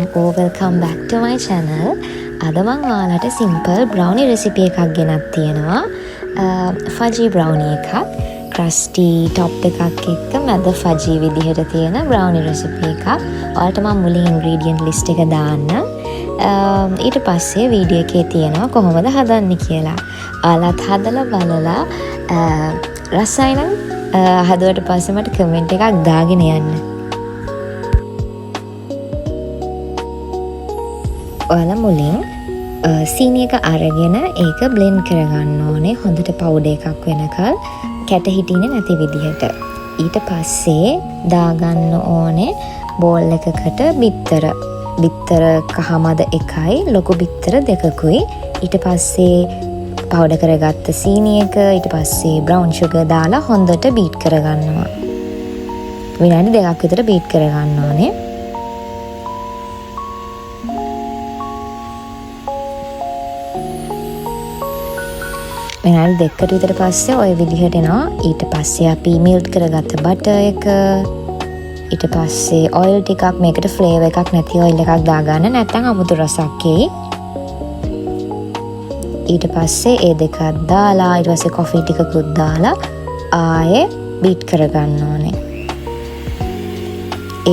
or welcome back to my channel. අද මම ඔයාලට simple brownie recipe එකක් ගෙනත් තියෙනවා. fudgy brownie එකක්. crusty top එකක් එක්ක මැද fudgy විදිහට තියෙන brownie recipe එකක්. ඔයාලට මම මුලින් ingredient list එක දාන්න. ඊට පස්සේ වීඩියෝ එකේ තියෙනවා කොහොමද හදන්නේ කියලා. ඔයාලත් හදලා බලලා රසයි නම් හදුවට පස්සේ මට කමෙන්ට් එකක් දාගෙන යන්න. ඔයාලා මුලින් සීනි එක අරගෙන ඒක බ්ලෙන්ඩ් කරගන්න ඕනේ හොඳට පවුඩර් එකක් වෙනකල් කැට හිටින්නේ නැති විදිහට. ඊට පස්සේ දාගන්න ඕනේ බෝල් එකකට බිත්තර කහමද එකයි ලොකු බිත්තර දෙකකුයි. ඊට පස්සේ පවුඩර් කරගත්ත සීනි එක ඊට පස්සේ බ්‍රවුන් සුගර් දාලා හොඳට බීට් කරගන්නවා. විනාඩි 2ක් විතර බීට් කරගන්න ඕනේ. විනාඩි 2කට විතර පස්සේ ওই විදිහට එනවා. ඊට පස්සේ අපි මෙල්ට් කරගත්ත බටර් එක ඊට පස්සේ ඔයිල් ටිකක් මේකට ෆ්ලේවර් එකක් නැති ඔයිල් එකක් දාගන්න නැත්නම් අමුතු රසක් එයි. ඊට පස්සේ ඒ දෙකක් දාලා ඊට පස්සේ කොෆි ටිකකුත් දාලා ආයේ බීට් කරගන්න ඕනේ.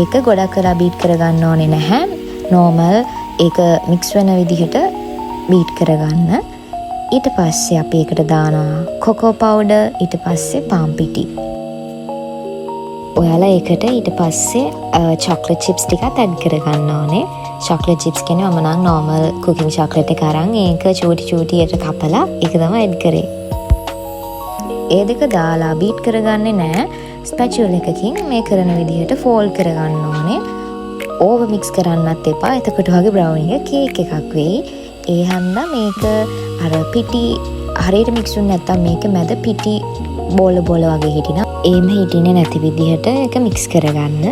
ඒක ගොඩක් වෙලා බීට් කරගන්න ඕනේ නැහැ. නෝමල් ඒක මික්ස් වෙන විදිහට බීට් කරගන්න. ඊට පස්සේ අපි ඒකට දානවා කොකෝ පවුඩර් ඊට පස්සේ පාන් පිටි. ඔයාලා ඒකට ඊට පස්සේ චොක්ලට් චිප්ස් ටිකක් ඇඩ් කරගන්න ඕනේ. චොක්ලට් චිප්ස් කියන්නේ මම නම් normal cooking chocolate එක අරන් ඒක චූටියට කපලා ඒක තමයි ඇඩ් කරේ. ඒ දෙක දාලා බීට් කරගන්නේ නැහැ. ස්පැචුලා එකකින් මේ කරන විදිහට ෆෝල්ඩ් කරගන්න ඕනේ. ඕවර් මික්ස් කරන්නත් එපා. එතකොට වගේ බ්‍රවුනි එක කේක් එකක් වෙයි. ඒ හන්දා මේක අර පිටි හරියට මික්ස් වුනේ නැත්තම් මේක මැද පිටි බෝල වගේ හිටිනවා. එහෙම හිටින්නේ නැති විදිහට ඒක මික්ස් කරගන්න.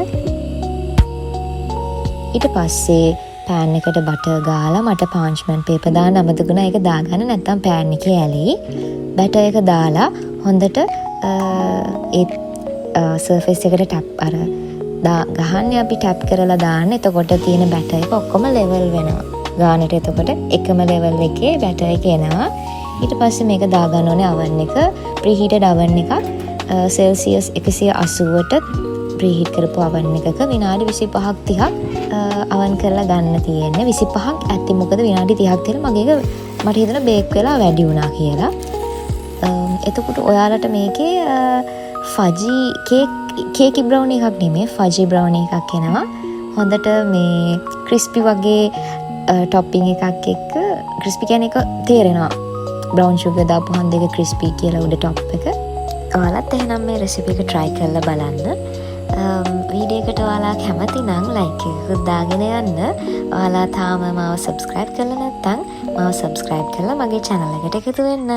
ඊට පස්සේ පෑන් එකට බටර් ගාලා මට පාන්ච්මන්ට් පේපර් දාන්න අමතකුණා. ඒක දාගන්න නැත්තම් පෑන් එකේ ඇලෙයි. බටර් එක දාලා හොඳට ඒ සර්ෆේස් එකට ටැප් ගහන්නේ අපි ටැප් කරලා දාන්න. එතකොට තියෙන බටර් එක ඔක්කොම ලෙවල් වෙනවා. ගානට එතකොට එකම ලෙවල් එකේ බැටර් එක එනවා. ඊට පස්සේ මේක දාගන්න ඕනේ oven එක preheated oven එකක් Celsius 180ට preheat කරපු oven එකක විනාඩි 25ක් 30ක් oven කරලා ගන්න තියෙන්නේ. 25ක් ඇත්ති මොකද විනාඩි 30ක් තියෙන මගේ මට හිතෙන බේක් වෙලා වැඩි වුණා කියලා. එතකොට ඔයාලට මේකේ fudgy කේකි brownie එකක් නෙමෙයි fudgy brownie එකක් එනවා. හොඳට මේ crispy වගේ ටොප්පිං එකක් එක්ක ක්‍රිස්පි කියන එක තේරෙනවා. බ්‍රවුන් සුගර් දාපුවාම දෙක ක්‍රිස්පි කියලා උඩ টොප් එක. ඔයාලත් එහෙනම් මේ රෙසිපි එක try කරලා බලන්න. වීඩියෝ එකට ඔයාලා කැමති නම් like එකක් දාගෙන යන්න. ඔයාලා තාම මාව subscribe කරලා නැත්නම් මාව subscribe කරලා මගේ channel එකට එකතු වෙන්න.